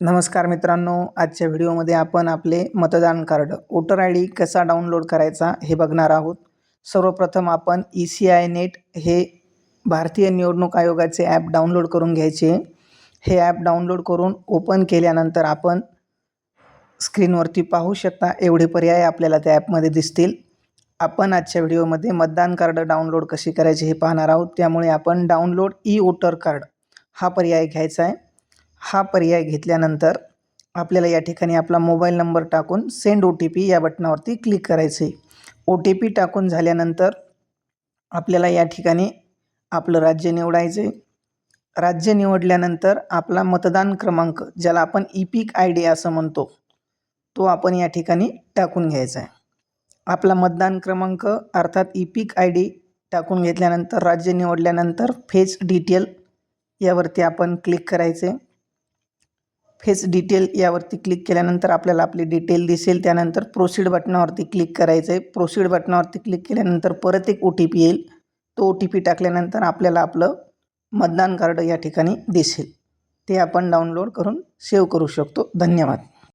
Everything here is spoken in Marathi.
नमस्कार मित्रांनो, आजच्या व्हिडिओमध्ये आपण आपले मतदान कार्ड वोटर आय डी कसा डाउनलोड करायचा हे बघणार आहोत। सर्वप्रथम आपण ECI नेट हे भारतीय निवडणूक आयोगाचे ॲप डाउनलोड करून घ्यायचे। हे ॲप डाउनलोड करून ओपन केल्यानंतर आपण स्क्रीनवरती पाहू शकता एवढे पर्याय आपल्याला त्या ॲपमध्ये दिसतील। आपण आजच्या व्हिडिओमध्ये मतदान कार्ड डाउनलोड कशी करायचे हे पाहणार आहोत। त्यामुळे आपण डाउनलोड ई वोटर कार्ड हा पर्याय घ्यायचा आहे। हा पर्याय घेतल्यानंतर आपल्याला या ठिकाणी आपला मोबाईल नंबर टाकून सेंड OTP या बटनावरती क्लिक करायचे। OTP टाकून झाल्यानंतर आपल्याला या ठिकाणी आपलं राज्य निवडायचे। राज्य निवडल्यानंतर आपला मतदान क्रमांक ज्याला आपण EPIC ID असं म्हणतो तो आपण या ठिकाणी टाकून घ्यायचा आहे। आपला मतदान क्रमांक अर्थात EPIC ID टाकून घेतल्यानंतर राज्य निवडल्यानंतर फेच डिटेल यावरती आपण क्लिक करायचे। फेच डिटेल यावरती क्लिक केल्यानंतर आपल्याला आपली डिटेल दिसेल। त्यानंतर प्रोसीड बटनावरती क्लिक करायचे। प्रोसीड बटनावरती क्लिक केल्यानंतर परत एक OTP येईल। तो OTP टाकल्यानंतर आपल्याला आपलं मतदान कार्ड या ठिकाणी दिसेल। ते आपण डाउनलोड करून सेव्ह करू शकतो। धन्यवाद।